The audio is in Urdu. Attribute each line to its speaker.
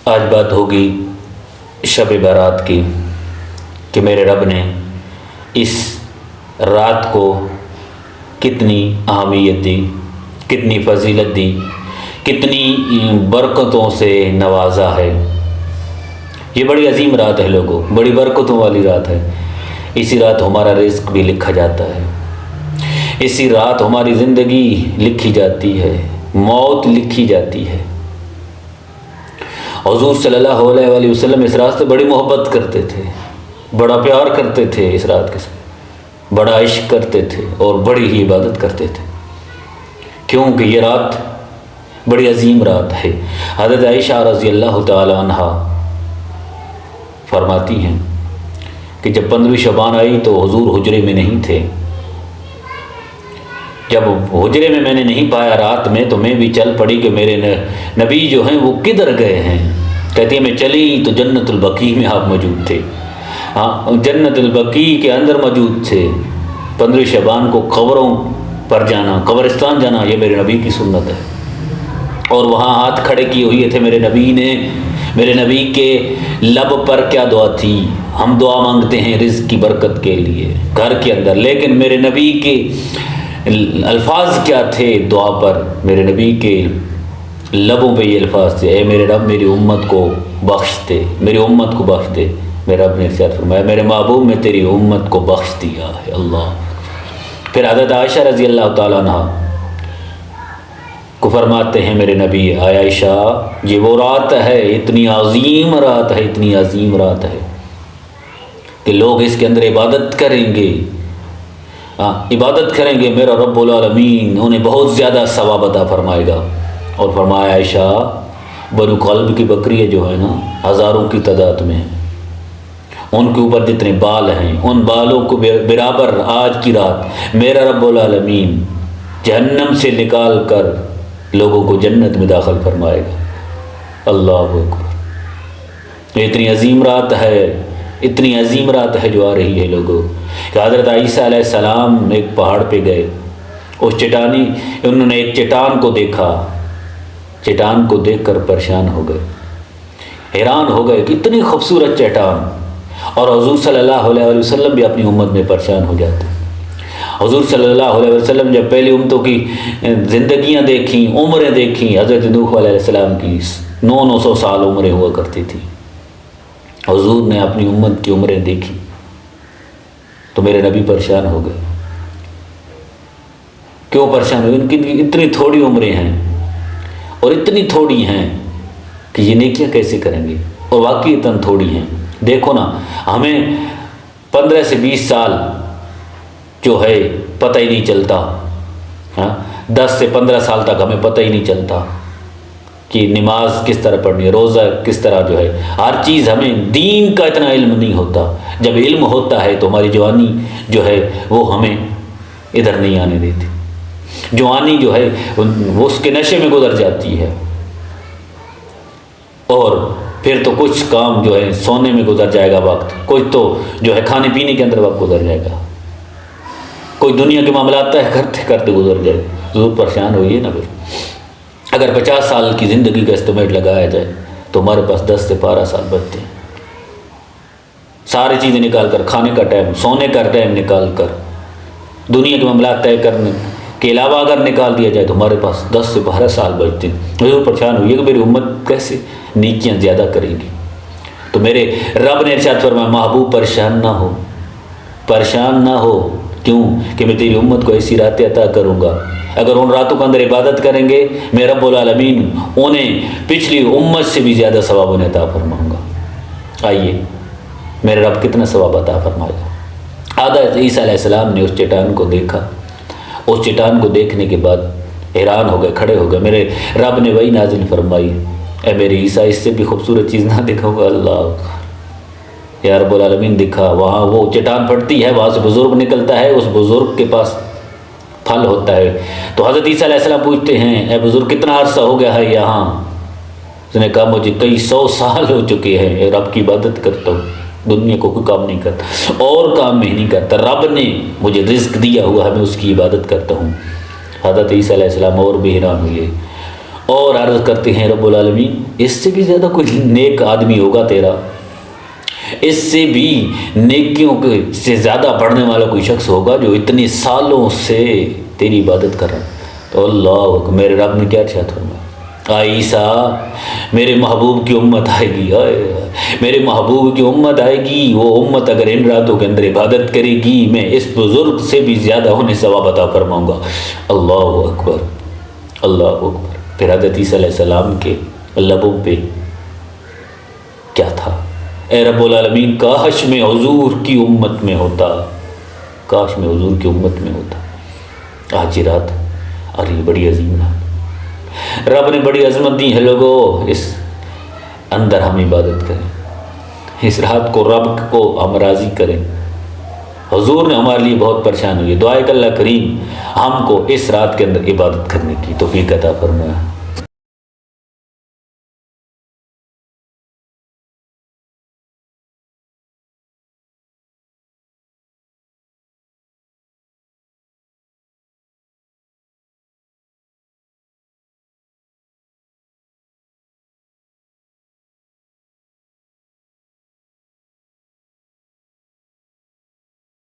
Speaker 1: آج بات ہوگی شب برات کی کہ میرے رب نے اس رات کو کتنی اہمیت دی، کتنی فضیلت دی، کتنی برکتوں سے نوازا ہے۔ یہ بڑی عظیم رات ہے لوگوں، بڑی برکتوں والی رات ہے۔ اسی رات ہمارا رزق بھی لکھا جاتا ہے، اسی رات ہماری زندگی لکھی جاتی ہے، موت لکھی جاتی ہے۔ حضور صلی اللہ علیہ وآلہ وسلم اس رات سے بڑی محبت کرتے تھے، بڑا پیار کرتے تھے، اس رات کے ساتھ بڑا عشق کرتے تھے اور بڑی ہی عبادت کرتے تھے، کیونکہ یہ رات بڑی عظیم رات ہے۔ حضرت عائشہ رضی اللہ تعالی عنہا فرماتی ہیں کہ جب 15 شعبان آئی تو حضور حجرے میں نہیں تھے۔ جب حجرے میں نے نہیں پایا رات میں، تو میں بھی چل پڑی کہ میرے نبی جو ہیں وہ کدھر گئے ہیں۔ کہتی ہے میں چلی تو جنت البقیع میں آپ موجود تھے، جنت البقیع کے اندر موجود تھے۔ 15 شعبان کو قبروں پر جانا، قبرستان جانا، یہ میرے نبی کی سنت ہے۔ اور وہاں ہاتھ کھڑے کیے ہوئے تھے میرے نبی نے، میرے نبی کے لب پر کیا دعا تھی؟ ہم دعا مانگتے ہیں رزق کی برکت کے لیے گھر کے اندر، لیکن میرے نبی کے الفاظ کیا تھے دعا پر؟ میرے نبی کے لبوں پہ یہ الفاظ تھے، اے میرے رب میری امت کو بخش دے، میری امت کو بخش دے۔ میرے رب نے ارشاد فرمایا میرے محبوب میں تیری امت کو بخش دیا ہے۔ اللہ۔ پھر حضرت عائشہ رضی اللہ تعالیٰ عنہ کو فرماتے ہیں میرے نبی، آیا عائشہ یہ وہ رات ہے، اتنی عظیم رات ہے، اتنی عظیم رات ہے کہ لوگ اس کے اندر عبادت کریں گے، عبادت کریں گے، میرا رب العالمین انہیں بہت زیادہ ثواب عطا فرمائے گا۔ اور فرمایا عائشہ بنو کلب کی بکریاں جو ہے نا، ہزاروں کی تعداد میں ہیں، ان کے اوپر جتنے بال ہیں ان بالوں کو برابر آج کی رات میرا رب العالمین جہنم سے نکال کر لوگوں کو جنت میں داخل فرمائے گا۔ اللہ اکبر۔ یہ اتنی عظیم رات ہے، اتنی عظیم رات ہے جو آ رہی ہے لوگوں کہ حضرت عیسیٰ علیہ السلام ایک پہاڑ پہ گئے، انہوں نے ایک چٹان کو دیکھا، چٹان کو دیکھ کر پریشان ہو گئے، حیران ہو گئے کہ اتنی خوبصورت چٹان، اور حضور صلی اللہ علیہ وسلم بھی اپنی امت میں پریشان ہو جاتے۔ حضور صلی اللہ علیہ وسلم جب پہلی امتوں کی زندگیاں دیکھیں، عمریں دیکھیں، حضرت نوح علیہ السلام کی 900 سال عمریں ہوا کرتی تھی، حضور نے اپنی امت کی عمریں دیکھی تو میرے نبی پریشان ہو گئے۔ کیوں پریشان ہوئے؟ ان کی اتنی تھوڑی عمریں ہیں اور اتنی تھوڑی ہیں کہ یہ نیکیاں کیسے کریں گے، اور واقعی اتنا تھوڑی ہیں۔ دیکھو نا، ہمیں 15 سے 20 سال جو ہے پتہ ہی نہیں چلتا، 10 سے 15 سال تک ہمیں پتہ ہی نہیں چلتا کہ نماز کس طرح پڑھنی ہے، روزہ کس طرح جو ہے، ہر چیز ہمیں دین کا اتنا علم نہیں ہوتا۔ جب علم ہوتا ہے تو ہماری جوانی جو ہے وہ ہمیں ادھر نہیں آنے دیتی، جوانی جو ہے وہ اس کے نشے میں گزر جاتی ہے، اور پھر تو کچھ کام جو ہے سونے میں گزر جائے گا وقت، کچھ تو جو ہے کھانے پینے کے اندر وقت گزر جائے گا، کوئی دنیا کے معاملات طے کرتے کرتے گزر جائے۔ ضرور پریشان ہوئیے نا۔ پھر اگر 50 سال کی زندگی کا اسٹیمیٹ لگایا جائے تو ہمارے پاس 10 سے 12 سال بچتے ہیں، ساری چیزیں نکال کر، کھانے کا ٹائم، سونے کا ٹائم نکال کر، دنیا کے معاملات طے کرنے کے علاوہ اگر نکال دیا جائے تو ہمارے پاس 10 سے 12 سال بچتے ہیں۔ ضرور پریشان ہوئیے کہ میری امت کیسے نیکیاں زیادہ کرے گی۔ تو میرے رب نے ارشاد فرمایا محبوب پریشان نہ ہو، پریشان نہ ہو، کیوں کہ میں تیری امت کو ایسی راتیں عطا کروں گا، اگر ان راتوں کے اندر عبادت کریں گے میں رب العالمین انہیں پچھلی امت سے بھی زیادہ ثواب انہیں عطا فرماؤں گا۔ آئیے میرے رب کتنا ثواب عطا فرمائے گا۔ حضرت عیسیٰ علیہ السلام نے اس چٹان کو دیکھا، اس چٹان کو دیکھنے کے بعد حیران ہو گئے، کھڑے ہو گئے۔ میرے رب نے وہی نازل فرمائی، اے میرے عیسیٰ اس سے بھی خوبصورت چیز نہ دکھاؤں گا؟ اللہ یا رب العالمین دکھا۔ وہاں وہ چٹان پھٹتی ہے، وہاں سے بزرگ نکلتا ہے، اس بزرگ کے پاس پھل ہوتا ہے۔ تو حضرت عیسیٰ علیہ السلام پوچھتے ہیں اے بزرگ کتنا عرصہ ہو گیا ہے یہاں؟ اس نے کہا مجھے کئی 100 سال ہو چکے ہیں، اے رب کی عبادت کرتا ہوں، دنیا کو کوئی کام نہیں کرتا، اور کام میں نہیں کرتا، رب نے مجھے رزق دیا ہوا ہے، میں اس کی عبادت کرتا ہوں۔ حضرت عیسیٰ علیہ السلام اور بھی حیران ہوئے، اور عرض کرتے ہیں رب العالمین اس سے بھی زیادہ کوئی نیک آدمی ہوگا تیرا، اس سے بھی نیکیوں کے سے زیادہ پڑھنے والا کوئی شخص ہوگا جو اتنے سالوں سے تیری عبادت کر رہا ہے؟ تو اللہ میرے رب نے کیا ارشاد فرمایا، عیسیٰ میرے محبوب کی امت آئے گی، میرے محبوب کی امت آئے گی، وہ امت اگر ان راتوں کے اندر عبادت کرے گی میں اس بزرگ سے بھی زیادہ انہیں ثواب عطا فرماؤں گا۔ اللہ اکبر، اللہ اکبر۔ پھر حضرت عیسیٰ علیہ السلام کے لبوں پہ کیا تھا، اے رب العالمین کاش میں حضور کی امت میں ہوتا، کاش میں حضور کی امت میں ہوتا۔ آج یہ رات، اور یہ بڑی عظیم رات، رب نے بڑی عظمت دی ہے لوگوں، اس اندر ہم عبادت کریں، اس رات کو رب کو ہم راضی کریں۔ حضور نے ہمارے لیے بہت پریشان ہوئی، دعائے کہ اللہ کریم ہم کو اس رات کے اندر عبادت کرنے کی توفیق عطا فرمائے۔